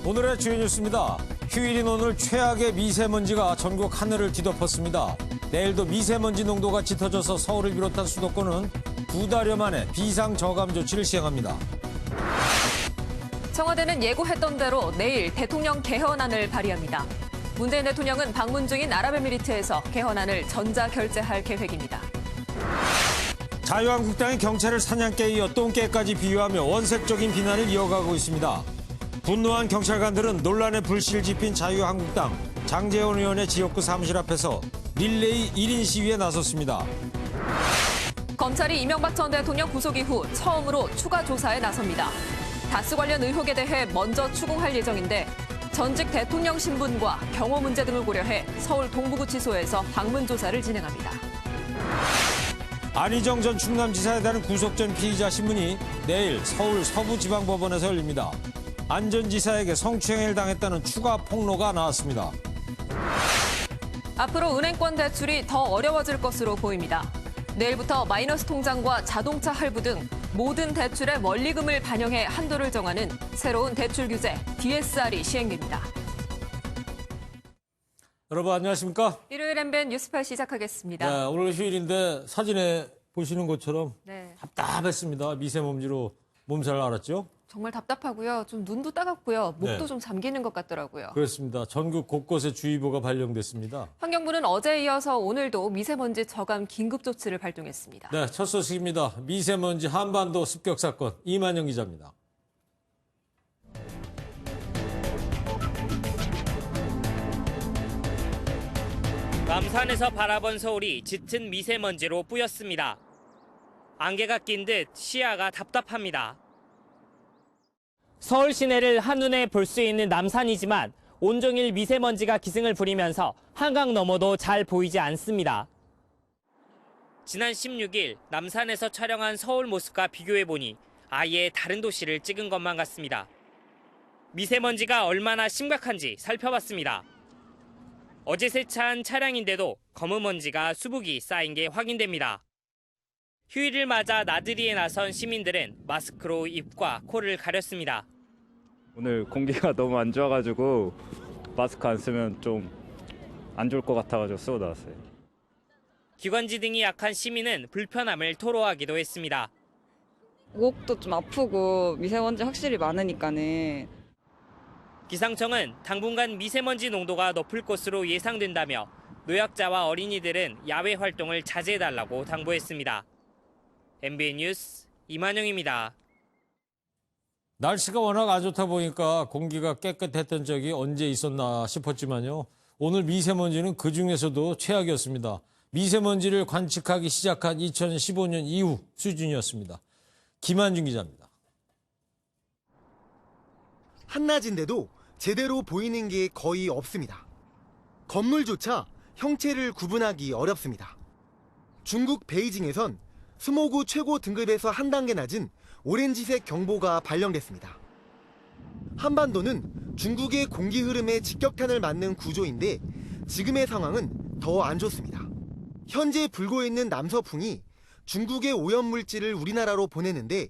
오늘의 주요 뉴스입니다. 휴일인 오늘 최악의 미세먼지가 전국 하늘을 뒤덮었습니다. 내일도 미세먼지 농도가 짙어져서 서울을 비롯한 수도권은 2달여 만에 비상저감 조치를 시행합니다. 청와대는 예고했던 대로 내일 대통령 개헌안을 발의합니다. 문재인 대통령은 방문 중인 아랍에미리트에서 개헌안을 전자결제할 계획입니다. 자유한국당이 경찰을 사냥개에 이어 똥개까지 비유하며 원색적인 비난을 이어가고 있습니다. 분노한 경찰관들은 논란에 불씨를 지핀 자유한국당 장제원 의원의 지역구 사무실 앞에서 릴레이 1인 시위에 나섰습니다. 검찰이 이명박 전 대통령 구속 이후 처음으로 추가 조사에 나섭니다. 다스 관련 의혹에 대해 먼저 추궁할 예정인데 전직 대통령 신분과 경호 문제 등을 고려해 서울 동부구치소에서 방문 조사를 진행합니다. 안희정 전 충남지사에 대한 구속 전 피의자 신문이 내일 서울 서부지방법원에서 열립니다. 안 전 지사에게 성추행을 당했다는 추가 폭로가 나왔습니다. 앞으로 은행권 대출이 더 어려워질 것으로 보입니다. 내일부터 마이너스 통장과 자동차 할부 등 모든 대출의 원리금을 반영해 한도를 정하는 새로운 대출 규제 DSR이 시행됩니다. 여러분 안녕하십니까? 일요일 MBN 뉴스팔 시작하겠습니다. 네, 오늘 휴일인데 사진에 보시는 것처럼 네. 답답했습니다. 미세먼지로 몸살 알았죠? 정말 답답하고요. 좀 눈도 따갑고요. 목도 네. 좀 잠기는 것 같더라고요. 그렇습니다. 전국 곳곳에 주의보가 발령됐습니다. 환경부는 어제에 이어서 오늘도 미세먼지 저감 긴급조치를 발동했습니다. 네, 첫 소식입니다. 미세먼지 한반도 습격 사건 이만영 기자입니다. 남산에서 바라본 서울이 짙은 미세먼지로 뿌였습니다. 안개가 낀 듯 시야가 답답합니다. 서울 시내를 한눈에 볼 수 있는 남산이지만 온종일 미세먼지가 기승을 부리면서 한강 너머도 잘 보이지 않습니다. 지난 16일 남산에서 촬영한 서울 모습과 비교해보니 아예 다른 도시를 찍은 것만 같습니다. 미세먼지가 얼마나 심각한지 살펴봤습니다. 어제 세차한 차량인데도 검은 먼지가 수북이 쌓인 게 확인됩니다. 휴일을 맞아 나들이에 나선 시민들은 마스크로 입과 코를 가렸습니다. 오늘 공기가 너무 안 좋아가지고 마스크 안 쓰면 좀 안 좋을 것 같아가지고 쓰고 나왔어요. 기관지 등이 약한 시민은 불편함을 토로하기도 했습니다. 목도 좀 아프고 미세먼지 확실히 많으니까는. 기상청은 당분간 미세먼지 농도가 높을 것으로 예상된다며 노약자와 어린이들은 야외 활동을 자제해달라고 당부했습니다. MBN 뉴스 이만영입니다. 날씨가 워낙 안 좋다 보니까 공기가 깨끗했던 적이 언제 있었나 싶었지만요. 오늘 미세먼지는 그중에서도 최악이었습니다. 미세먼지를 관측하기 시작한 2015년 이후 수준이었습니다. 김한준 기자입니다. 한낮인데도 제대로 보이는 게 거의 없습니다. 건물조차 형체를 구분하기 어렵습니다. 중국 베이징에선 스모그 최고 등급에서 한 단계 낮은 오렌지색 경보가 발령됐습니다. 한반도는 중국의 공기 흐름에 직격탄을 맞는 구조인데 지금의 상황은 더 안 좋습니다. 현재 불고 있는 남서풍이 중국의 오염물질을 우리나라로 보내는데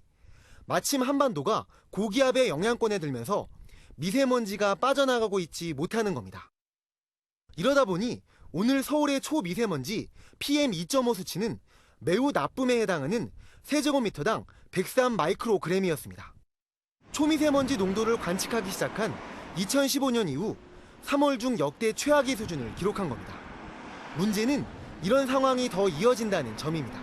마침 한반도가 고기압의 영향권에 들면서 미세먼지가 빠져나가고 있지 못하는 겁니다. 이러다 보니 오늘 서울의 초미세먼지 PM2.5 수치는 매우 나쁨에 해당하는 세제곱미터당 103 마이크로그램이었습니다. 초미세먼지 농도를 관측하기 시작한 2015년 이후 3월 중 역대 최악의 수준을 기록한 겁니다. 문제는 이런 상황이 더 이어진다는 점입니다.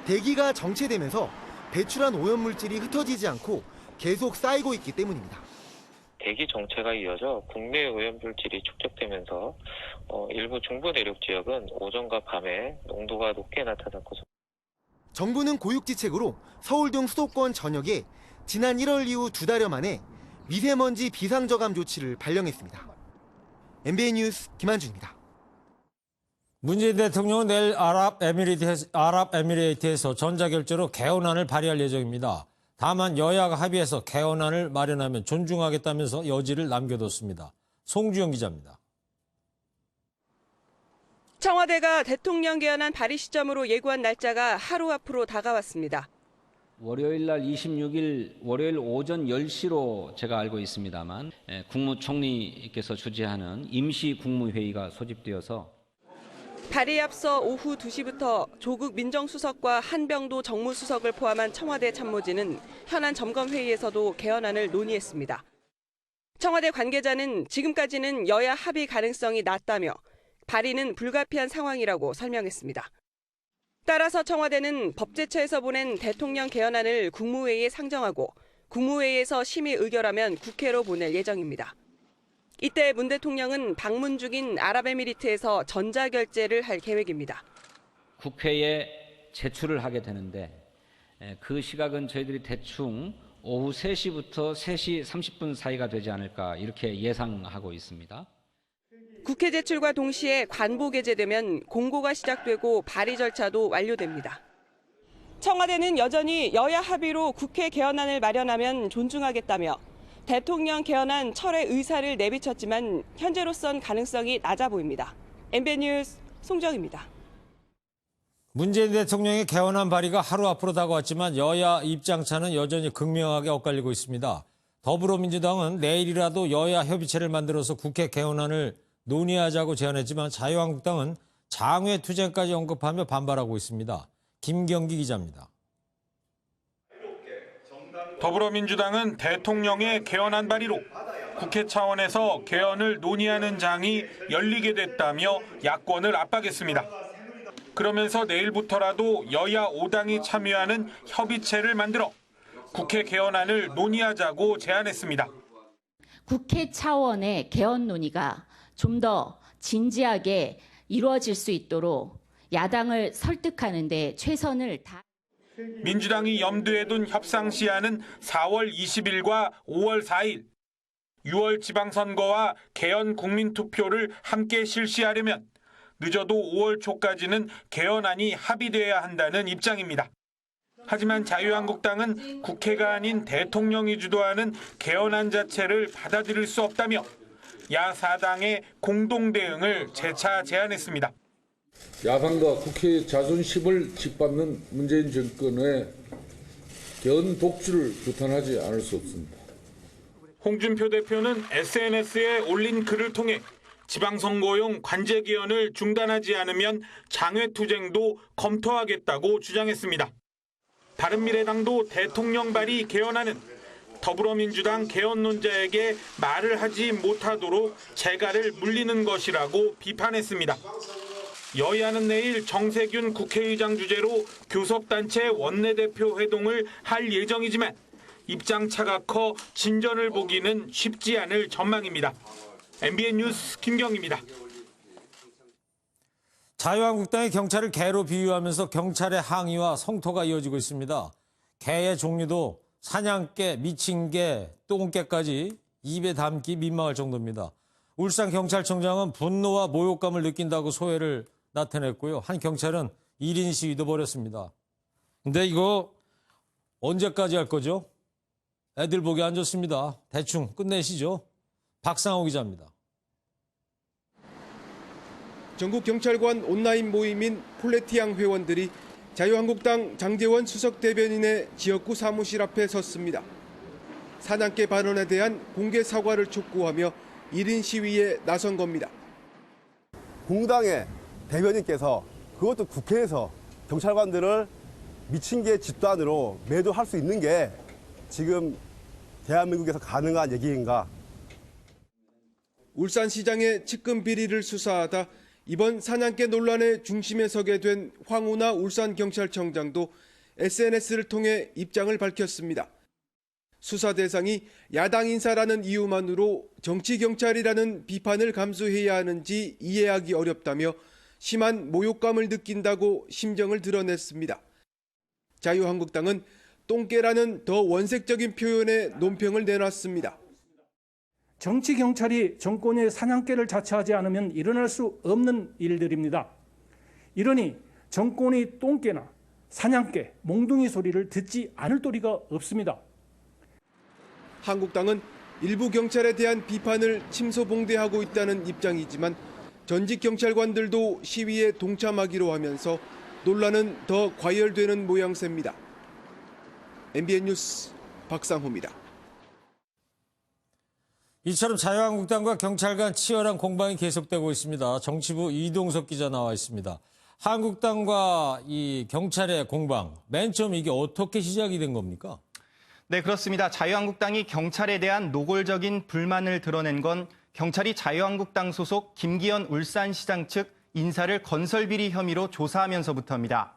대기가 정체되면서 배출한 오염물질이 흩어지지 않고 계속 쌓이고 있기 때문입니다. 대기 정체가 이어져 국내 오염물질이 축적되면서 일부 중부 내륙 지역은 오전과 밤에 농도가 높게 나타났고 정부는 고육지책으로 서울 등 수도권 전역에 지난 1월 이후 2달여 만에 미세먼지 비상저감 조치를 발령했습니다. MBN 뉴스 김한준입니다. 문재인 대통령은 내일 아랍에미레이트에서 전자결제로 개헌안을 발의할 예정입니다. 다만 여야가 합의해서 개헌안을 마련하면 존중하겠다면서 여지를 남겨뒀습니다. 송주영 기자입니다. 청와대가 대통령 개헌안 발의 시점으로 예고한 날짜가 하루 앞으로 다가왔습니다. 월요일 날 26일 월요일 오전 10시로 제가 알고 있습니다만 국무총리께서 주재하는 임시 국무회의가 소집되어서 발의에 앞서 오후 2시부터 조국 민정수석과 한병도 정무수석을 포함한 청와대 참모진은 현안 점검회의에서도 개헌안을 논의했습니다. 청와대 관계자는 지금까지는 여야 합의 가능성이 낮다며 발의는 불가피한 상황이라고 설명했습니다. 따라서 청와대는 법제처에서 보낸 대통령 개헌안을 국무회의에 상정하고 국무회의에서 심의 의결하면 국회로 보낼 예정입니다. 이때 문 대통령은 방문 중인 아랍에미리트에서 전자결제를 할 계획입니다. 국회에 제출을 하게 되는데 그 시각은 저희들이 대충 오후 3시부터 3시 30분 사이가 되지 않을까 이렇게 예상하고 있습니다. 국회 제출과 동시에 관보 게재되면 공고가 시작되고 발의 절차도 완료됩니다. 청와대는 여전히 여야 합의로 국회 개헌안을 마련하면 존중하겠다며 대통령 개헌안 철회 의사를 내비쳤지만 현재로선 가능성이 낮아 보입니다. MBN 뉴스 송정입니다. 문재인 대통령의 개헌안 발의가 하루 앞으로 다가왔지만 여야 입장차는 여전히 극명하게 엇갈리고 있습니다. 더불어민주당은 내일이라도 여야 협의체를 만들어서 국회 개헌안을 논의하자고 제안했지만 자유한국당은 장외투쟁까지 언급하며 반발하고 있습니다. 김경기 기자입니다. 더불어민주당은 대통령의 개헌안 발의로 국회 차원에서 개헌을 논의하는 장이 열리게 됐다며 야권을 압박했습니다. 그러면서 내일부터라도 여야 5당이 참여하는 협의체를 만들어 국회 개헌안을 논의하자고 제안했습니다. 국회 차원의 개헌 논의가 좀 더 진지하게 이루어질 수 있도록 야당을 설득하는 데 최선을 다. 민주당이 염두에 둔 협상 시한은 4월 20일과 5월 4일. 6월 지방선거와 개헌 국민투표를 함께 실시하려면 늦어도 5월 초까지는 개헌안이 합의돼야 한다는 입장입니다. 하지만 자유한국당은 국회가 아닌 대통령이 주도하는 개헌안 자체를 받아들일 수 없다며 야4당의 공동 대응을 재차 제안했습니다. 야당과 국회의 자존심을 짓밟는 문재인 정권의 개헌 독주를 규탄하지 않을 수 없습니다. 홍준표 대표는 SNS에 올린 글을 통해 지방선거용 관제 개헌을 중단하지 않으면 장외투쟁도 검토하겠다고 주장했습니다. 바른미래당도 대통령 발의 개헌안은 더불어민주당 개헌론자에게 말을 하지 못하도록 재갈을 물리는 것이라고 비판했습니다. 여야는 내일 정세균 국회의장 주재로 교섭단체 원내대표 회동을 할 예정이지만 입장차가 커 진전을 보기는 쉽지 않을 전망입니다. MBN 뉴스 김경입니다. 자유한국당이 경찰을 개로 비유하면서 경찰의 항의와 성토가 이어지고 있습니다. 개의 종류도 사냥개, 미친개, 똥개까지 입에 담기 민망할 정도입니다. 울산경찰청장은 분노와 모욕감을 느낀다고 소회를 나타냈고요. 한 경찰은 1인 시위도 벌였습니다. 근데 이거 언제까지 할 거죠? 애들 보기 안 좋습니다. 대충 끝내시죠. 박상호 기자입니다. 전국경찰관 온라인 모임인 폴레티앙 회원들이 자유한국당 장제원 수석 대변인의 지역구 사무실 앞에 섰습니다. 사냥개 발언에 대한 공개 사과를 촉구하며 1인 시위에 나선 겁니다. 공당의 대변인께서 그것도 국회에서 경찰관들을 미친 개 집단으로 매도할 수 있는 게 지금 대한민국에서 가능한 얘기인가? 울산시장의 측근 비리를 수사하다 이번 사냥개 논란의 중심에 서게 된 황운하 울산경찰청장도 SNS를 통해 입장을 밝혔습니다. 수사 대상이 야당 인사라는 이유만으로 정치경찰이라는 비판을 감수해야 하는지 이해하기 어렵다며 심한 모욕감을 느낀다고 심정을 드러냈습니다. 자유한국당은 똥개라는 더 원색적인 표현의 논평을 내놨습니다. 정치경찰이 정권의 사냥개를 자처하지 않으면 일어날 수 없는 일들입니다. 이러니 정권이 똥개나 사냥개, 몽둥이 소리를 듣지 않을 도리가 없습니다. 한국당은 일부 경찰에 대한 비판을 침소봉대하고 있다는 입장이지만 전직 경찰관들도 시위에 동참하기로 하면서 논란은 더 과열되는 모양새입니다. MBN 뉴스 박상호입니다. 이처럼 자유한국당과 경찰 간 치열한 공방이 계속되고 있습니다. 정치부 이동석 기자 나와 있습니다. 한국당과 이 경찰의 공방, 맨 처음 이게 어떻게 시작이 된 겁니까? 네, 그렇습니다. 자유한국당이 경찰에 대한 노골적인 불만을 드러낸 건 경찰이 자유한국당 소속 김기현 울산시장 측 인사를 건설비리 혐의로 조사하면서부터입니다.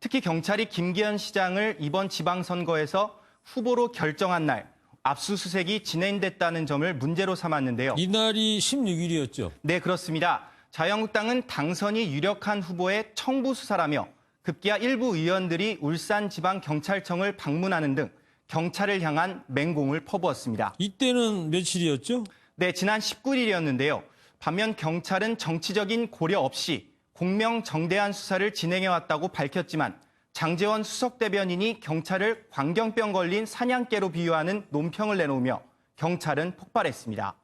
특히 경찰이 김기현 시장을 이번 지방선거에서 후보로 결정한 날 압수수색이 진행됐다는 점을 문제로 삼았는데요. 이날이 16일이었죠? 네, 그렇습니다. 자유한국당은 당선이 유력한 후보의 청부 수사라며 급기야 일부 의원들이 울산지방경찰청을 방문하는 등 경찰을 향한 맹공을 퍼부었습니다. 이때는 며칠이었죠? 네, 지난 19일이었는데요. 반면 경찰은 정치적인 고려 없이 공명정대한 수사를 진행해왔다고 밝혔지만 장제원 수석 대변인이 경찰을 광견병 걸린 사냥개로 비유하는 논평을 내놓으며 경찰은 폭발했습니다.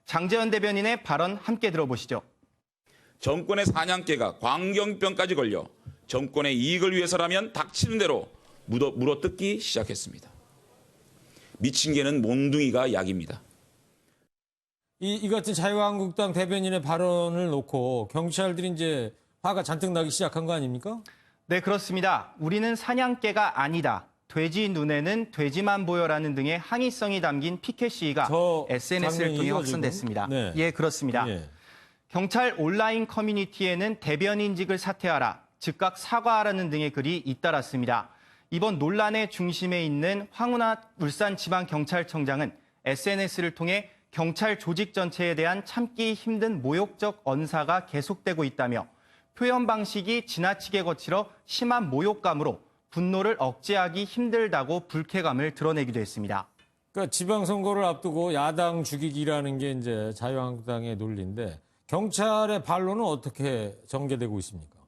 장제원 대변인의 발언 함께 들어보시죠. 정권의 사냥개가 광견병까지 걸려 정권의 이익을 위해서라면 닥치는 대로 물어뜯기 시작했습니다. 미친 개는 몽둥이가 약입니다. 이 같은 자유한국당 대변인의 발언을 놓고 경찰들이 이제 화가 잔뜩 나기 시작한 거 아닙니까? 네, 그렇습니다. 우리는 사냥개가 아니다. 돼지 눈에는 돼지만 보여라는 등의 항의성이 담긴 피켓 시위가 SNS를 통해 확산됐습니다. 네. 예, 그렇습니다. 예. 경찰 온라인 커뮤니티에는 대변인직을 사퇴하라, 즉각 사과하라는 등의 글이 잇따랐습니다. 이번 논란의 중심에 있는 황운하 울산지방경찰청장은 SNS를 통해 경찰 조직 전체에 대한 참기 힘든 모욕적 언사가 계속되고 있다며 표현 방식이 지나치게 거칠어 심한 모욕감으로 분노를 억제하기 힘들다고 불쾌감을 드러내기도 했습니다. 그러니까 지방선거를 앞두고 야당 죽이기라는 게 이제 자유한국당의 논리인데 경찰의 반론은 어떻게 전개되고 있습니까?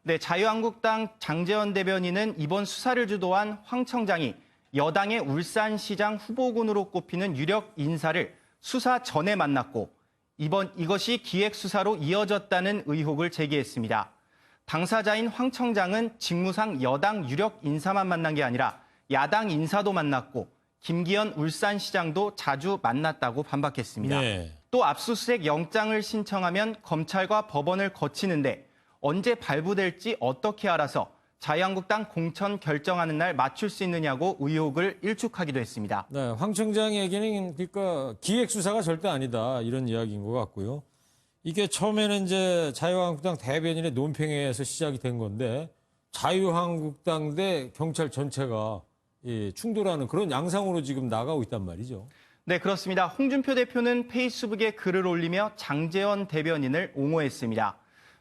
네, 자유한국당 장제원 대변인은 이번 수사를 주도한 황 청장이 여당의 울산시장 후보군으로 꼽히는 유력 인사를 수사 전에 만났고 이것이 기획수사로 이어졌다는 의혹을 제기했습니다. 당사자인 황 청장은 직무상 여당 유력 인사만 만난 게 아니라 야당 인사도 만났고 김기현 울산시장도 자주 만났다고 반박했습니다. 네. 또 압수수색 영장을 신청하면 검찰과 법원을 거치는데 언제 발부될지 어떻게 알아서 자유한국당 공천 결정하는 날 맞출 수 있느냐고 의혹을 일축하기도 했습니다. 네, 황 청장의 얘기는 그러니까 기획수사가 절대 아니다 이런 이야기인 것 같고요. 이게 처음에는 이제 자유한국당 대변인의 논평에서 시작이 된 건데 자유한국당 대 경찰 전체가 충돌하는 그런 양상으로 지금 나가고 있단 말이죠. 네, 그렇습니다. 홍준표 대표는 페이스북에 글을 올리며 장제원 대변인을 옹호했습니다.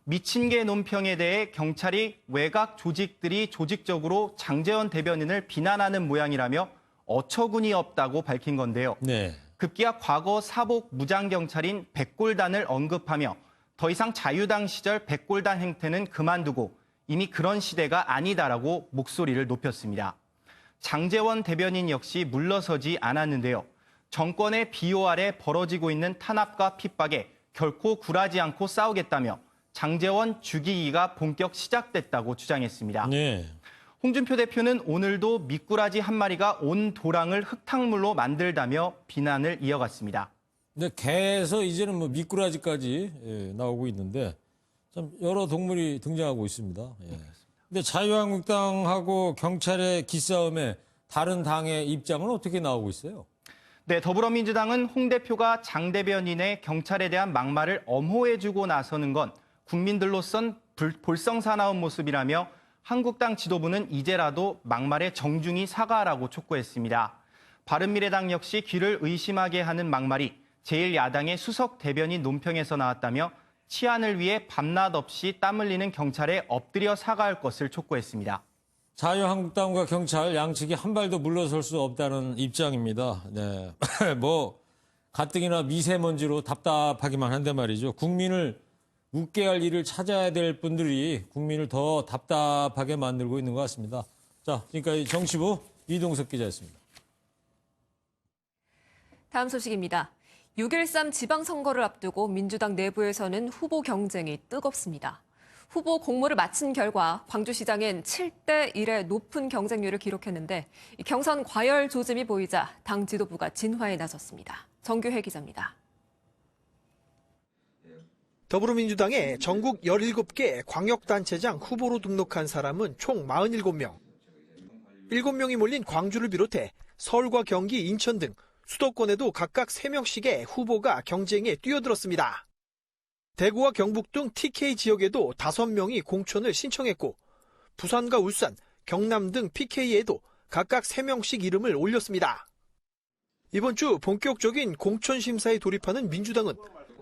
미친 개 논평에 대해 경찰이 외곽 조직들이 조직적으로 장제원 대변인을 비난하는 모양이라며 어처구니 없다고 밝힌 건데요. 네. 급기야 과거 사복 무장경찰인 백골단을 언급하며 더 이상 자유당 시절 백골단 행태는 그만두고 이미 그런 시대가 아니다라고 목소리를 높였습니다. 장제원 대변인 역시 물러서지 않았는데요. 정권의 비호 아래 벌어지고 있는 탄압과 핍박에 결코 굴하지 않고 싸우겠다며 장제원 죽이기가 본격 시작됐다고 주장했습니다. 네. 홍준표 대표는 오늘도 미꾸라지 한 마리가 온 도랑을 흙탕물로 만들다며 비난을 이어갔습니다. 근데 개에서 이제는 뭐 미꾸라지까지 나오고 있는데 참 여러 동물이 등장하고 있습니다. 예. 근데 자유한국당하고 경찰의 기싸움에 다른 당의 입장은 어떻게 나오고 있어요? 네, 더불어민주당은 홍 대표가 장 대변인의 경찰에 대한 막말을 엄호해주고 나서는 건 국민들로선 볼썽사나운 모습이라며 한국당 지도부는 이제라도 막말에 정중히 사과하라고 촉구했습니다. 바른미래당 역시 귀를 의심하게 하는 막말이 제1야당의 수석 대변인 논평에서 나왔다며 치안을 위해 밤낮 없이 땀 흘리는 경찰에 엎드려 사과할 것을 촉구했습니다. 자유한국당과 경찰 양측이 한 발도 물러설 수 없다는 입장입니다. 네. 뭐 가뜩이나 미세먼지로 답답하기만 한데 말이죠. 국민을 웃게 할 일을 찾아야 될 분들이 국민을 더 답답하게 만들고 있는 것 같습니다. 자, 지금까지 정치부 이동석 기자였습니다. 다음 소식입니다. 6.13 지방선거를 앞두고 민주당 내부에서는 후보 경쟁이 뜨겁습니다. 후보 공모를 마친 결과 광주시장은 7대 1의 높은 경쟁률을 기록했는데 경선 과열 조짐이 보이자 당 지도부가 진화에 나섰습니다. 정규혜 기자입니다. 더불어민주당의 전국 17개 광역단체장 후보로 등록한 사람은 총 47명. 7명이 몰린 광주를 비롯해 서울과 경기, 인천 등 수도권에도 각각 3명씩의 후보가 경쟁에 뛰어들었습니다. 대구와 경북 등 TK 지역에도 5명이 공천을 신청했고 부산과 울산, 경남 등 PK에도 각각 3명씩 이름을 올렸습니다. 이번 주 본격적인 공천 심사에 돌입하는 민주당은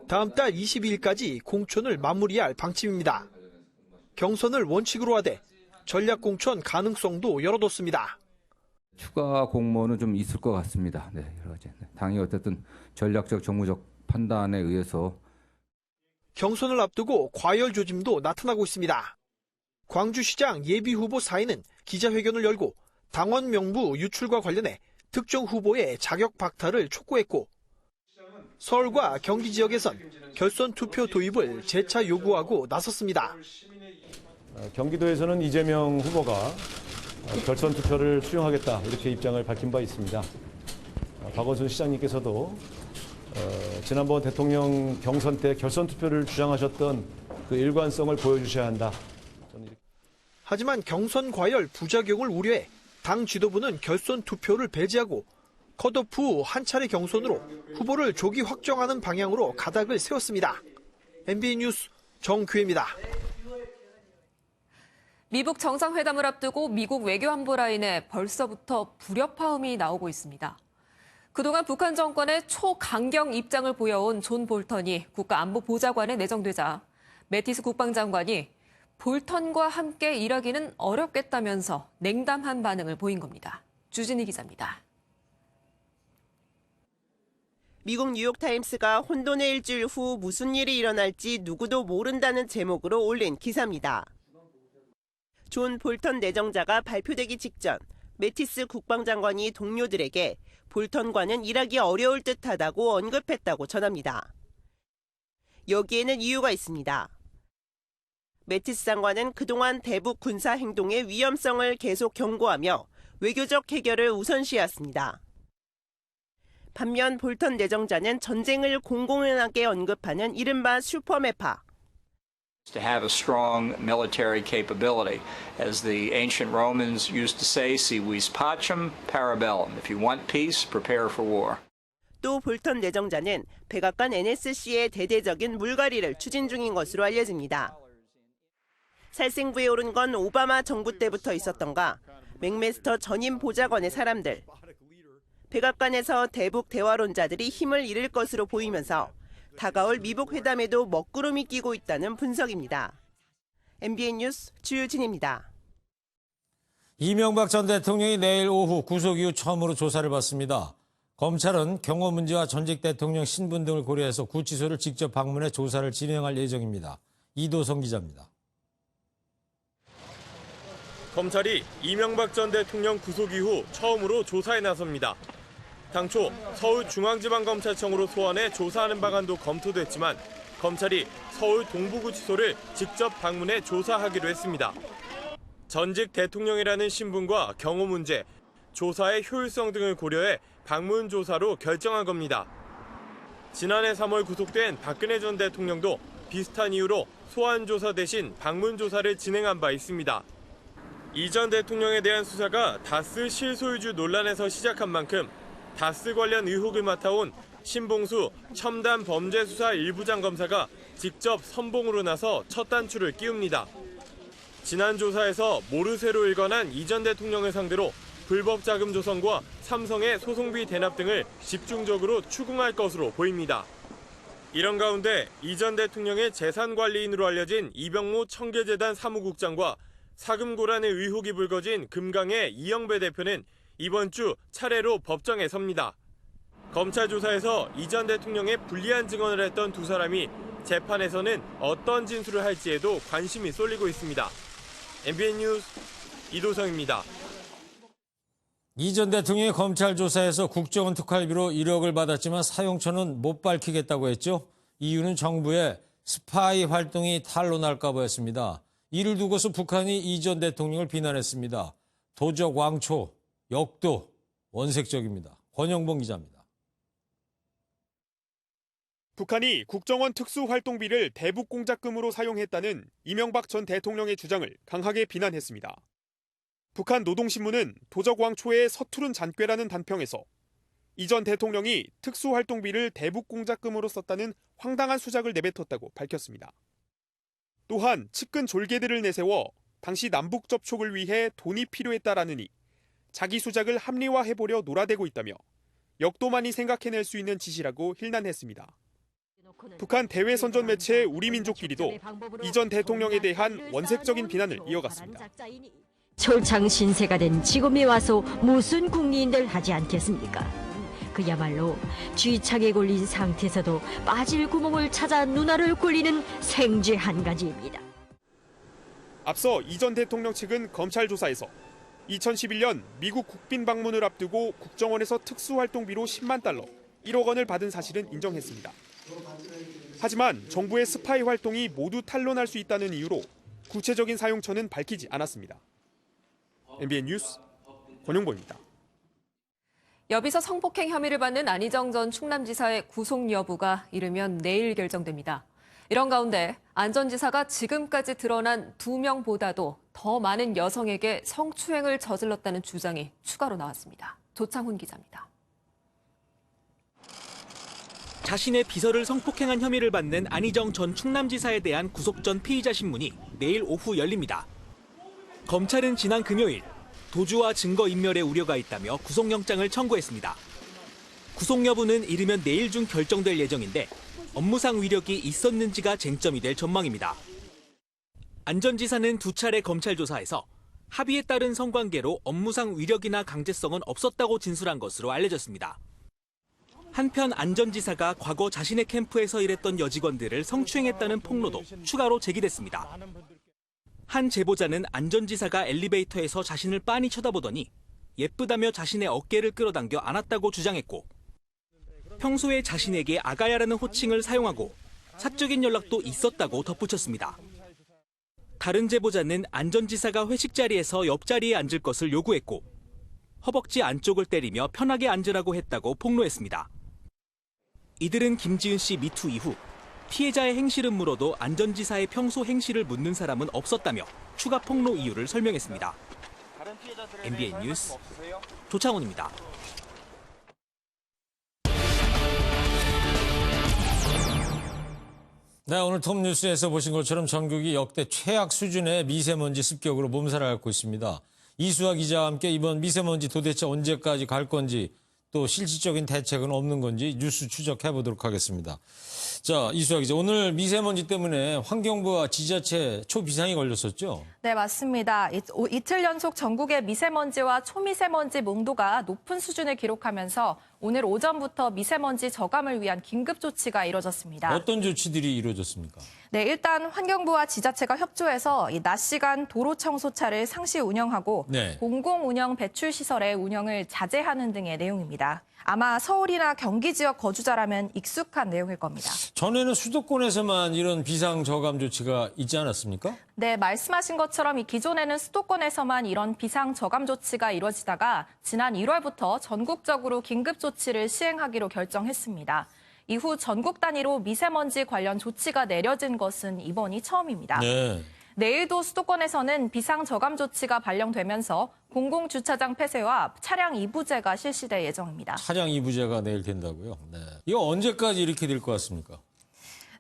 다음 달 22일까지 공천을 마무리할 방침입니다. 경선을 원칙으로 하되 전략 공천 가능성도 열어뒀습니다. 추가 공모는 좀 있을 것 같습니다. 네, 여러 가지. 당이 어쨌든 전략적 정무적 판단에 의해서 경선을 앞두고 과열 조짐도 나타나고 있습니다. 광주시장 예비후보 사회는 기자회견을 열고 당원 명부 유출과 관련해 특정 후보의 자격 박탈을 촉구했고 서울과 경기 지역에선 결선 투표 도입을 재차 요구하고 나섰습니다. 경기도에서는 이재명 후보가 결선 투표를 수용하겠다 이렇게 입장을 밝힌 바 있습니다. 박원순 시장님께서도 지난번 대통령 경선 때 결선 투표를 주장하셨던 그 일관성을 보여주셔야 한다. 하지만 경선 과열 부작용을 우려해 당 지도부는 결선 투표를 배제하고 컷오프 후 한 차례 경선으로 후보를 조기 확정하는 방향으로 가닥을 세웠습니다. MBN 뉴스 정규혜입니다. 미북 정상회담을 앞두고 미국 외교안보 라인에 벌써부터 불협화음이 나오고 있습니다. 그동안 북한 정권의 초강경 입장을 보여온 존 볼턴이 국가안보보좌관에 내정되자 매티스 국방장관이 볼턴과 함께 일하기는 어렵겠다면서 냉담한 반응을 보인 겁니다. 주진희 기자입니다. 미국 뉴욕타임스가 혼돈의 일주일 후 무슨 일이 일어날지 누구도 모른다는 제목으로 올린 기사입니다. 존 볼턴 내정자가 발표되기 직전 매티스 국방장관이 동료들에게 볼턴과는 일하기 어려울 듯하다고 언급했다고 전합니다. 여기에는 이유가 있습니다. 매티스 장관은 그동안 대북 군사 행동의 위험성을 계속 경고하며 외교적 해결을 우선시했습니다. 반면 볼턴 내정자는 전쟁을 공공연하게 언급하는 이른바 슈퍼매파. To have a strong military capability. As the ancient Romans used to say, si vis pacem, para bellum. If you want peace, prepare for war. 또 볼턴 내정자는 백악관 NSC의 대대적인 물갈이를 추진 중인 것으로 알려집니다. 살생부에 오른 건 오바마 정부 때부터 있었던가 맥메스터 전임 보좌관의 사람들. 백악관에서 대북 대화론자들이 힘을 잃을 것으로 보이면서 다가올 미북 회담에도 먹구름이 끼고 있다는 분석입니다. MBN 뉴스 주유진입니다. 이명박 전 대통령이 내일 오후 구속 이후 처음으로 조사를 받습니다. 검찰은 경호 문제와 전직 대통령 신분 등을 고려해서 구치소를 직접 방문해 조사를 진행할 예정입니다. 이도성 기자입니다. 검찰이 이명박 전 대통령 구속 이후 처음으로 조사에 나섭니다. 당초 서울중앙지방검찰청으로 소환해 조사하는 방안도 검토됐지만 검찰이 서울 동부구치소를 직접 방문해 조사하기로 했습니다. 전직 대통령이라는 신분과 경호 문제, 조사의 효율성 등을 고려해 방문 조사로 결정한 겁니다. 지난해 3월 구속된 박근혜 전 대통령도 비슷한 이유로 소환 조사 대신 방문 조사를 진행한 바 있습니다. 이 전 대통령에 대한 수사가 다스 실소유주 논란에서 시작한 만큼 다스 관련 의혹을 맡아온 신봉수 첨단범죄수사 1부장 검사가 직접 선봉으로 나서 첫 단추를 끼웁니다. 지난 조사에서 모르쇠로 일관한 이 전 대통령을 상대로 불법 자금 조성과 삼성의 소송비 대납 등을 집중적으로 추궁할 것으로 보입니다. 이런 가운데 이 전 대통령의 재산관리인으로 알려진 이병무 청계재단 사무국장과 사금고란의 의혹이 불거진 금강의 이영배 대표는 이번 주 차례로 법정에 섭니다. 검찰 조사에서 이 전 대통령의 불리한 증언을 했던 두 사람이 재판에서는 어떤 진술을 할지에도 관심이 쏠리고 있습니다. MBN 뉴스 이도성입니다. 이 전 대통령이 검찰 조사에서 국정원 특활비로 1억을 받았지만 사용처는 못 밝히겠다고 했죠. 이유는 정부의 스파이 활동이 탄로날까 보였습니다. 이를 두고서 북한이 이 전 대통령을 비난했습니다. 도적 왕초, 역도, 원색적입니다. 권영봉 기자입니다. 북한이 국정원 특수활동비를 대북공작금으로 사용했다는 이명박 전 대통령의 주장을 강하게 비난했습니다. 북한 노동신문은 도적왕초의 서투른 잔꾀라는 단평에서 이 전 대통령이 특수활동비를 대북공작금으로 썼다는 황당한 수작을 내뱉었다고 밝혔습니다. 또한 측근 졸개들을 내세워 당시 남북 접촉을 위해 돈이 필요했다라느니 자기 수작을 합리화해보려 놀아대고 있다며 역도만이 생각해낼 수 있는 짓이라고 힐난했습니다. 북한 대외선전 매체 우리민족끼리도 이 전 대통령에 대한 원색적인 비난을 이어갔습니다. 철창 신세가 된 지금에 와서 무슨 국리인들 하지 않겠습니까? 그야말로 쥐창에 걸린 상태에서도 빠질 구멍을 찾아 누나를 굴리는 생쥐 한 가지입니다. 앞서 이 전 대통령 측은 검찰 조사에서 2011년 미국 국빈 방문을 앞두고 국정원에서 특수활동비로 10만 달러, 1억 원을 받은 사실은 인정했습니다. 하지만 정부의 스파이 활동이 모두 탄로날 수 있다는 이유로 구체적인 사용처는 밝히지 않았습니다. MBN 뉴스 권용보입니다. 여비서 성폭행 혐의를 받는 안희정 전 충남지사의 구속 여부가 이르면 내일 결정됩니다. 이런 가운데 안 전 지사가 지금까지 드러난 2명보다도 더 많은 여성에게 성추행을 저질렀다는 주장이 추가로 나왔습니다. 조창훈 기자입니다. 자신의 비서를 성폭행한 혐의를 받는 안희정 전 충남지사에 대한 구속 전 피의자 신문이 내일 오후 열립니다. 검찰은 지난 금요일 도주와 증거인멸의 우려가 있다며 구속영장을 청구했습니다. 구속 여부는 이르면 내일 중 결정될 예정인데 업무상 위력이 있었는지가 쟁점이 될 전망입니다. 안 전 지사는 2차례 검찰 조사에서 합의에 따른 성관계로 업무상 위력이나 강제성은 없었다고 진술한 것으로 알려졌습니다. 한편 안 전 지사가 과거 자신의 캠프에서 일했던 여직원들을 성추행했다는 폭로도 추가로 제기됐습니다. 한 제보자는 안 전 지사가 엘리베이터에서 자신을 빤히 쳐다보더니 예쁘다며 자신의 어깨를 끌어당겨 안았다고 주장했고 평소에 자신에게 아가야라는 호칭을 사용하고 사적인 연락도 있었다고 덧붙였습니다. 다른 제보자는 안 전 지사가 회식 자리에서 옆자리에 앉을 것을 요구했고 허벅지 안쪽을 때리며 편하게 앉으라고 했다고 폭로했습니다. 이들은 김지은 씨 미투 이후 피해자의 행실은 물어도 안 전 지사의 평소 행실을 묻는 사람은 없었다며 추가 폭로 이유를 설명했습니다. MBN 뉴스 조창훈입니다. 네, 오늘 톱뉴스에서 보신 것처럼 전국이 역대 최악 수준의 미세먼지 습격으로 몸살을 앓고 있습니다. 이수아 기자와 함께 이번 미세먼지 도대체 언제까지 갈 건지 또 실질적인 대책은 없는 건지 뉴스 추적해 보도록 하겠습니다. 자, 이수아 기자, 오늘 미세먼지 때문에 환경부와 지자체 초비상이 걸렸었죠? 네, 맞습니다. 이틀 연속 전국의 미세먼지와 초미세먼지 농도가 높은 수준을 기록하면서 오늘 오전부터 미세먼지 저감을 위한 긴급 조치가 이뤄졌습니다. 어떤 조치들이 이루어졌습니까? 네, 일단 환경부와 지자체가 협조해서 낮 시간 도로 청소차를 상시 운영하고 네. 공공 운영 배출 시설의 운영을 자제하는 등의 내용입니다. 아마 서울이나 경기 지역 거주자라면 익숙한 내용일 겁니다. 전에는 수도권에서만 이런 비상 저감 조치가 있지 않았습니까? 네, 말씀하신 것처럼 기존에는 수도권에서만 이런 비상 저감 조치가 이루어지다가 지난 1월부터 전국적으로 긴급 조치를 시행하기로 결정했습니다. 이후 전국 단위로 미세먼지 관련 조치가 내려진 것은 이번이 처음입니다. 네. 내일도 수도권에서는 비상 저감 조치가 발령되면서 공공주차장 폐쇄와 차량 이부제가 실시될 예정입니다. 차량 이부제가 내일 된다고요? 네. 이거 언제까지 이렇게 될 것 같습니까?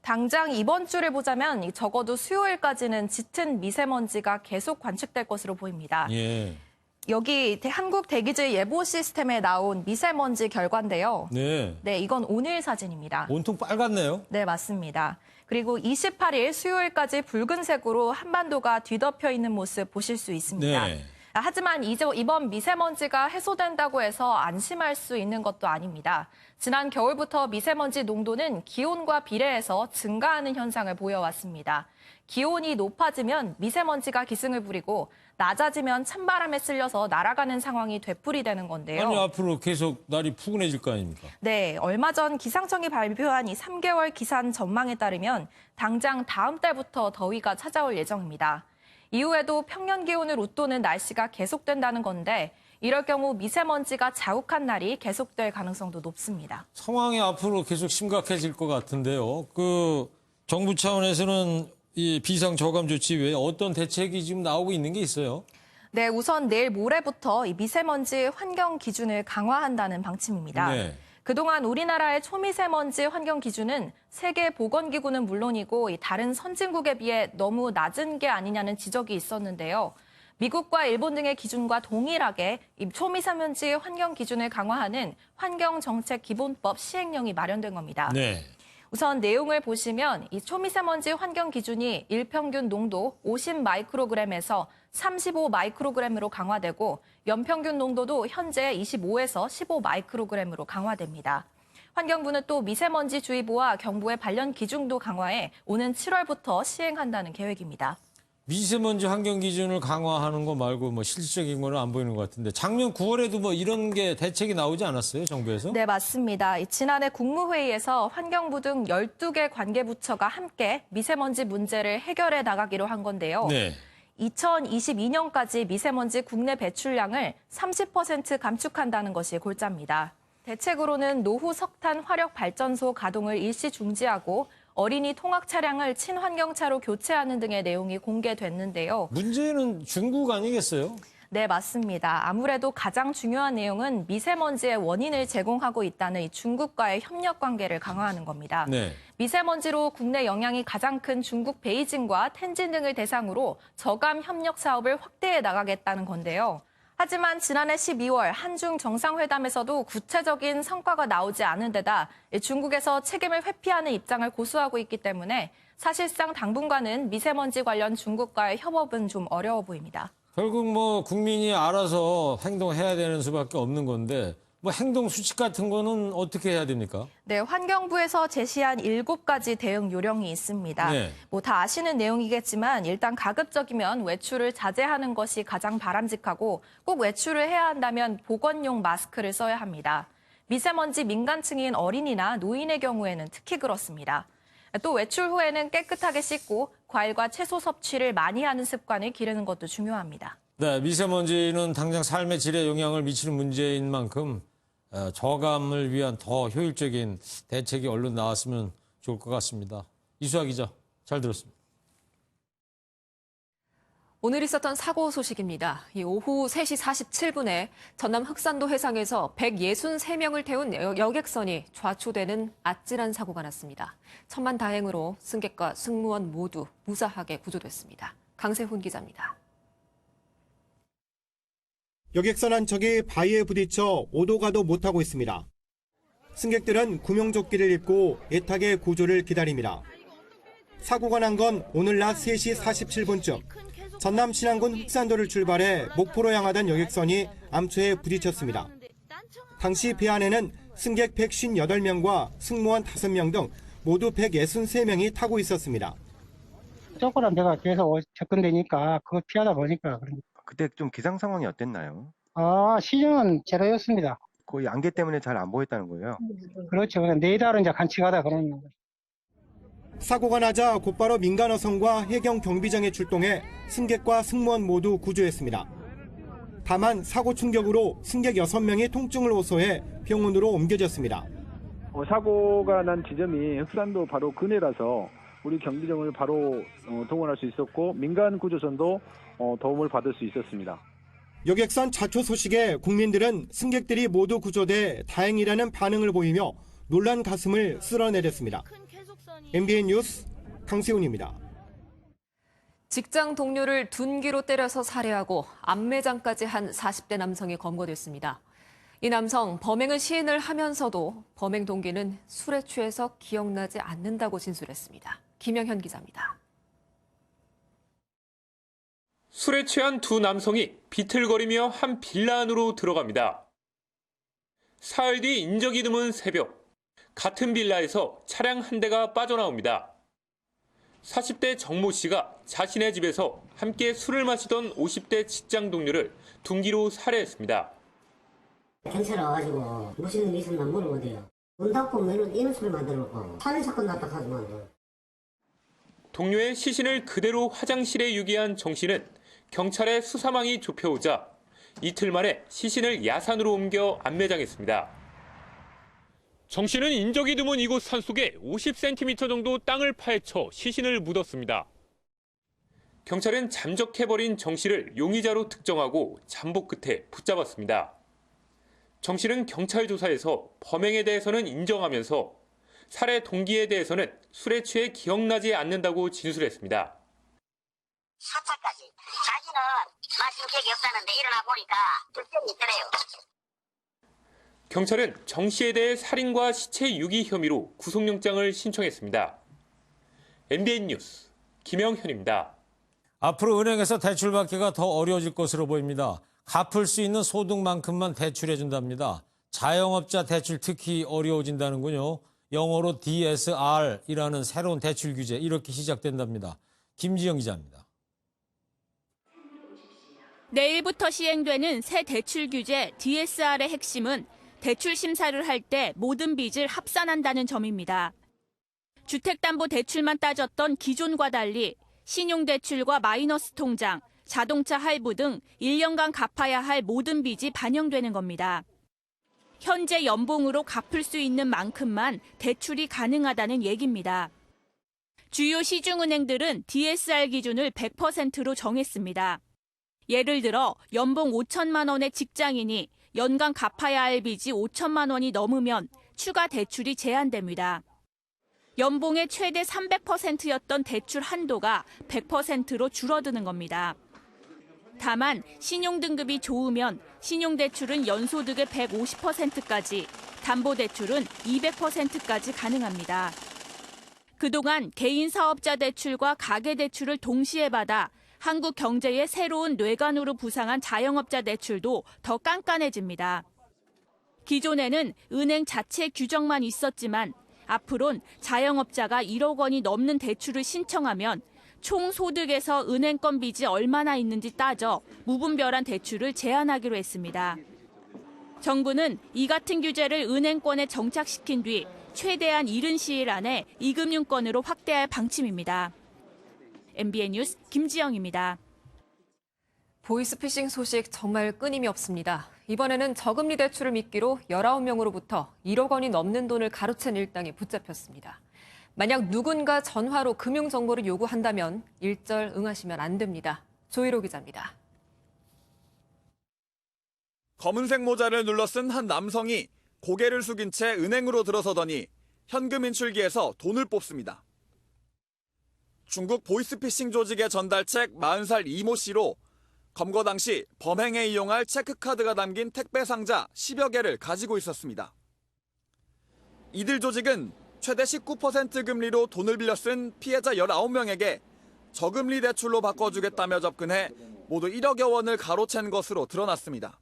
당장 이번 주를 보자면 적어도 수요일까지는 짙은 미세먼지가 계속 관측될 것으로 보입니다. 예. 여기 한국대기질 예보 시스템에 나온 미세먼지 결과인데요. 네. 네, 이건 오늘 사진입니다. 온통 빨갛네요. 네, 맞습니다. 그리고 28일 수요일까지 붉은색으로 한반도가 뒤덮여 있는 모습 보실 수 있습니다. 네. 하지만 이번 미세먼지가 해소된다고 해서 안심할 수 있는 것도 아닙니다. 지난 겨울부터 미세먼지 농도는 기온과 비례해서 증가하는 현상을 보여왔습니다. 기온이 높아지면 미세먼지가 기승을 부리고 낮아지면 찬바람에 쓸려서 날아가는 상황이 되풀이되는 건데요. 아니, 앞으로 계속 날이 푸근해질 거 아닙니까? 네, 얼마 전 기상청이 발표한 이 3개월 기상 전망에 따르면 당장 다음 달부터 더위가 찾아올 예정입니다. 이후에도 평년 기온을 웃도는 날씨가 계속된다는 건데 이럴 경우 미세먼지가 자욱한 날이 계속될 가능성도 높습니다. 상황이 앞으로 계속 심각해질 것 같은데요. 정부 차원에서는 이 비상 저감 조치 외에 어떤 대책이 지금 나오고 있는 게 있어요? 네, 우선 내일 모레부터 이 미세먼지 환경 기준을 강화한다는 방침입니다. 네. 그동안 우리나라의 초미세먼지 환경 기준은 세계보건기구는 물론이고 이 다른 선진국에 비해 너무 낮은 게 아니냐는 지적이 있었는데요. 미국과 일본 등의 기준과 동일하게 이 초미세먼지 환경 기준을 강화하는 환경정책기본법 시행령이 마련된 겁니다. 네. 우선 내용을 보시면 이 초미세먼지 환경 기준이 일평균 농도 50 마이크로그램에서 35 마이크로그램으로 강화되고 연평균 농도도 현재 25에서 15 마이크로그램으로 강화됩니다. 환경부는 또 미세먼지 주의보와 경보의 관련 기준도 강화해 오는 7월부터 시행한다는 계획입니다. 미세먼지 환경 기준을 강화하는 거 말고 실질적인 거는 안 보이는 것 같은데 작년 9월에도 이런 게 대책이 나오지 않았어요, 정부에서? 네, 맞습니다. 지난해 국무회의에서 환경부 등 12개 관계부처가 함께 미세먼지 문제를 해결해 나가기로 한 건데요. 네. 2022년까지 미세먼지 국내 배출량을 30% 감축한다는 것이 골자입니다. 대책으로는 노후 석탄 화력 발전소 가동을 일시 중지하고 어린이 통학 차량을 친환경차로 교체하는 등의 내용이 공개됐는데요. 문제는 중국 아니겠어요? 네, 맞습니다. 아무래도 가장 중요한 내용은 미세먼지의 원인을 제공하고 있다는 이 중국과의 협력 관계를 강화하는 겁니다. 네. 미세먼지로 국내 영향이 가장 큰 중국 베이징과 텐진 등을 대상으로 저감 협력 사업을 확대해 나가겠다는 건데요. 하지만 지난해 12월 한중 정상회담에서도 구체적인 성과가 나오지 않은 데다 중국에서 책임을 회피하는 입장을 고수하고 있기 때문에 사실상 당분간은 미세먼지 관련 중국과의 협업은 좀 어려워 보입니다. 결국 국민이 알아서 행동해야 되는 수밖에 없는 건데 행동 수칙 같은 거는 어떻게 해야 됩니까? 네, 환경부에서 제시한 7가지 대응 요령이 있습니다. 네. 다 아시는 내용이겠지만 일단 가급적이면 외출을 자제하는 것이 가장 바람직하고 꼭 외출을 해야 한다면 보건용 마스크를 써야 합니다. 미세먼지 민감층인 어린이나 노인의 경우에는 특히 그렇습니다. 또 외출 후에는 깨끗하게 씻고 과일과 채소 섭취를 많이 하는 습관을 기르는 것도 중요합니다. 네, 미세먼지는 당장 삶의 질에 영향을 미치는 문제인 만큼 저감을 위한 더 효율적인 대책이 얼른 나왔으면 좋을 것 같습니다. 이수아 기자, 잘 들었습니다. 오늘 있었던 사고 소식입니다. 오후 3시 47분에 전남 흑산도 해상에서 163명을 태운 여객선이 좌초되는 아찔한 사고가 났습니다. 천만다행으로 승객과 승무원 모두 무사하게 구조됐습니다. 강세훈 기자입니다. 여객선 한 척이 바위에 부딪혀 오도 가도 못하고 있습니다. 승객들은 구명조끼를 입고 애타게 구조를 기다립니다. 사고가 난 건 오늘 낮 3시 47분쯤 전남 신안군 흑산도를 출발해 목포로 향하던 여객선이 암초에 부딪혔습니다. 당시 배 안에는 승객 158명과 승무원 5명 등 모두 163명이 타고 있었습니다. 조그란 배가 계속 접근되니까 그거 피하다 보니까 그때 좀 기상 상황이 어땠나요? 시정은 제로였습니다. 거의 안개 때문에 잘 안 보였다는 거예요? 그렇죠. 그냥 네이달은 이제 간직하다 그러는 거예요. 사고가 나자 곧바로 민간어선과 해경 경비정에 출동해 승객과 승무원 모두 구조했습니다. 다만 사고 충격으로 승객 6명이 통증을 호소해 병원으로 옮겨졌습니다. 사고가 난 지점이 흑산도 바로 근해라서 우리 경비정을 바로 동원할 수 있었고 민간 구조선도 도움을 받을 수 있었습니다. 여객선 좌초 소식에 국민들은 승객들이 모두 구조돼 다행이라는 반응을 보이며 놀란 가슴을 쓸어내렸습니다. MBN 뉴스 강세훈입니다. 직장 동료를 둔기로 때려서 살해하고 암매장까지 한 40대 남성이 검거됐습니다. 이 남성 범행은 시인을 하면서도 범행 동기는 술에 취해서 기억나지 않는다고 진술했습니다. 김영현 기자입니다. 술에 취한 두 남성이 비틀거리며 한 빌라 안으로 들어갑니다. 사흘 뒤 인적이 드문 새벽, 같은 빌라에서 차량 한 대가 빠져나옵니다. 40대 정모 씨가 자신의 집에서 함께 술을 마시던 50대 직장 동료를 둔기로 살해했습니다. 경찰 와가지고 무슨 놈이 있었나 물어보대요. 문 닫고 이런 소리 만들어놓고 살인 사건 났다 하더만. 동료의 시신을 그대로 화장실에 유기한 정 씨는 경찰의 수사망이 좁혀오자 이틀 만에 시신을 야산으로 옮겨 안매장했습니다. 정 씨는 인적이 드문 이곳 산속에 50cm 정도 땅을 파헤쳐 시신을 묻었습니다. 경찰은 잠적해버린 정 씨를 용의자로 특정하고 잠복 끝에 붙잡았습니다. 정 씨는 경찰 조사에서 범행에 대해서는 인정하면서 살해 동기에 대해서는 술에 취해 기억나지 않는다고 진술했습니다. 사차까지 자기는 마신 기억이 없다는데 일어나 보니까 불병이 있더래요. 경찰은 정 씨에 대해 살인과 시체 유기 혐의로 구속영장을 신청했습니다. MBN 뉴스 김영현입니다. 앞으로 은행에서 대출받기가 더 어려워질 것으로 보입니다. 갚을 수 있는 소득만큼만 대출해준답니다. 자영업자 대출 특히 어려워진다는군요. 영어로 DSR이라는 새로운 대출 규제 이렇게 시작된답니다. 김지영 기자입니다. 내일부터 시행되는 새 대출 규제 DSR의 핵심은 대출 심사를 할 때 모든 빚을 합산한다는 점입니다. 주택담보대출만 따졌던 기존과 달리 신용대출과 마이너스 통장, 자동차 할부 등 1년간 갚아야 할 모든 빚이 반영되는 겁니다. 현재 연봉으로 갚을 수 있는 만큼만 대출이 가능하다는 얘기입니다. 주요 시중은행들은 DSR 기준을 100%로 정했습니다. 예를 들어 연봉 5천만 원의 직장인이 연간 갚아야 할 빚이 5천만 원이 넘으면 추가 대출이 제한됩니다. 연봉의 최대 300%였던 대출 한도가 100%로 줄어드는 겁니다. 다만 신용등급이 좋으면 신용대출은 연소득의 150%까지, 담보대출은 200%까지 가능합니다. 그동안 개인사업자 대출과 가계대출을 동시에 받아 한국 경제의 새로운 뇌관으로 부상한 자영업자 대출도 더 깐깐해집니다. 기존에는 은행 자체 규정만 있었지만 앞으론 자영업자가 1억 원이 넘는 대출을 신청하면 총 소득에서 은행권 빚이 얼마나 있는지 따져 무분별한 대출을 제한하기로 했습니다. 정부는 이 같은 규제를 은행권에 정착시킨 뒤 최대한 이른 시일 안에 이금융권으로 확대할 방침입니다. MBN 뉴스 김지영입니다. 보이스피싱 소식 정말 끊임이 없습니다. 이번에는 저금리 대출을 미끼로 19명으로부터 1억 원이 넘는 돈을 가로챈 일당이 붙잡혔습니다. 만약 누군가 전화로 금융정보를 요구한다면 일절 응하시면 안 됩니다. 조희로 기자입니다. 검은색 모자를 눌러쓴 한 남성이 고개를 숙인 채 은행으로 들어서더니 현금 인출기에서 돈을 뽑습니다. 중국 보이스피싱 조직의 전달책 40살 이모 씨로 검거 당시 범행에 이용할 체크카드가 담긴 택배 상자 10여 개를 가지고 있었습니다. 이들 조직은 최대 19% 금리로 돈을 빌려 쓴 피해자 19명에게 저금리 대출로 바꿔주겠다며 접근해 모두 1억여 원을 가로챈 것으로 드러났습니다.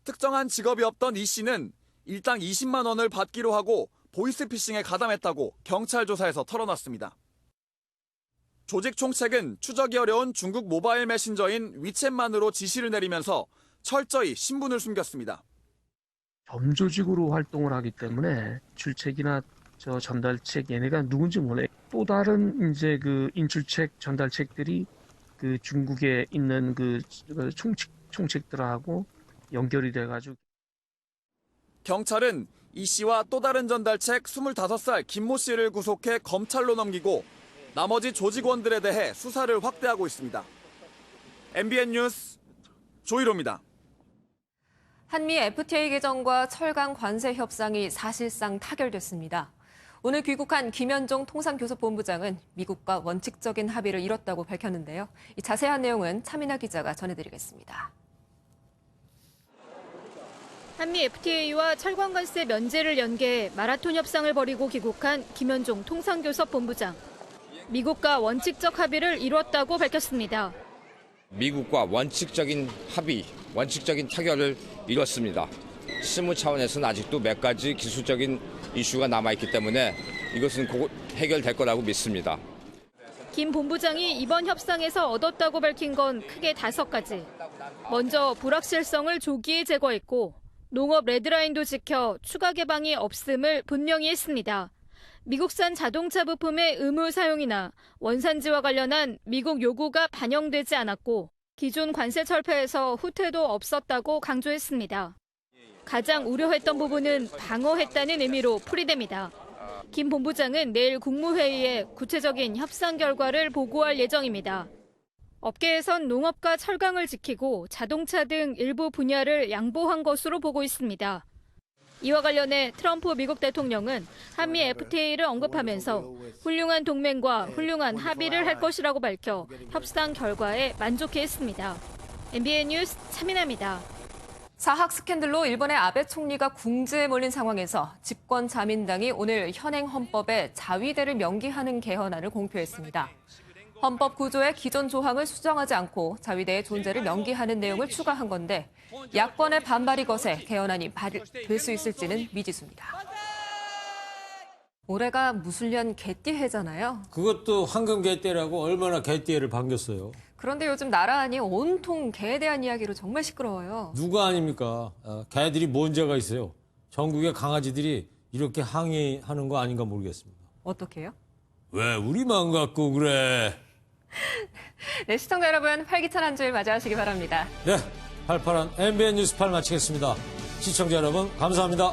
특정한 직업이 없던 이 씨는 일당 20만 원을 받기로 하고 보이스피싱에 가담했다고 경찰 조사에서 털어놨습니다. 조직 총책은 추적이 어려운 중국 모바일 메신저인 위챗만으로 지시를 내리면서 철저히 신분을 숨겼습니다. 범조직으로 활동을 하기 때문에 출책이나 전달책 얘네가 누군지 몰라요. 또 다른 이제 그 인출책 전달책들이 그 중국에 있는 그 총책들하고 연결이 돼가지고. 경찰은 이 씨와 또 다른 전달책 25살 김모 씨를 구속해 검찰로 넘기고 나머지 조직원들에 대해 수사를 확대하고 있습니다. MBN 뉴스 조희로입니다. 한미 FTA 개정과 철강 관세 협상이 사실상 타결됐습니다. 오늘 귀국한 김현종 통상교섭본부장은 미국과 원칙적인 합의를 이뤘다고 밝혔는데요. 이 자세한 내용은 차민아 기자가 전해드리겠습니다. 한미 FTA와 철강 관세 면제를 연계해 마라톤 협상을 벌이고 귀국한 김현종 통상교섭본부장. 미국과 원칙적 합의를 이뤘다고 밝혔습니다. 미국과 원칙적인 합의, 원칙적인 타결을 이뤘습니다. 실무 차원에서는 아직도 몇 가지 기술적인 이슈가 남아있기 때문에 이것은 곧 해결될 거라고 믿습니다. 김 본부장이 이번 협상에서 얻었다고 밝힌 건 크게 5가지. 먼저 불확실성을 조기에 제거했고 농업 레드라인도 지켜 추가 개방이 없음을 분명히 했습니다. 미국산 자동차 부품의 의무 사용이나 원산지와 관련한 미국 요구가 반영되지 않았고 기존 관세 철폐에서 후퇴도 없었다고 강조했습니다. 가장 우려했던 부분은 방어했다는 의미로 풀이됩니다. 김 본부장은 내일 국무회의에 구체적인 협상 결과를 보고할 예정입니다. 업계에선 농업과 철강을 지키고 자동차 등 일부 분야를 양보한 것으로 보고 있습니다. 이와 관련해 트럼프 미국 대통령은 한미 FTA를 언급하면서 훌륭한 동맹과 훌륭한 합의를 할 것이라고 밝혀 협상 결과에 만족해했습니다. MBN 뉴스 차민아입니다. 사학 스캔들로 일본의 아베 총리가 궁지에 몰린 상황에서 집권 자민당이 오늘 현행 헌법에 자위대를 명기하는 개헌안을 공표했습니다. 헌법 구조의 기존 조항을 수정하지 않고 자위대의 존재를 명기하는 내용을 추가한 건데 야권의 반발이 거세 개헌안이 발의될 수 있을지는 미지수입니다. 올해가 무술년 개띠해잖아요. 그것도 황금 개띠라고 얼마나 개띠해를 반겼어요. 그런데 요즘 나라안이 온통 개에 대한 이야기로 정말 시끄러워요. 누가 아닙니까? 개들이 뭔 죄가 있어요. 전국의 강아지들이 이렇게 항의하는 거 아닌가 모르겠습니다. 어떻게 해요? 왜 우리만 갖고 그래? 네, 시청자 여러분 활기찬 한 주일 맞이하시기 바랍니다. 네, 팔팔한 MBN 뉴스 8 마치겠습니다. 시청자 여러분 감사합니다.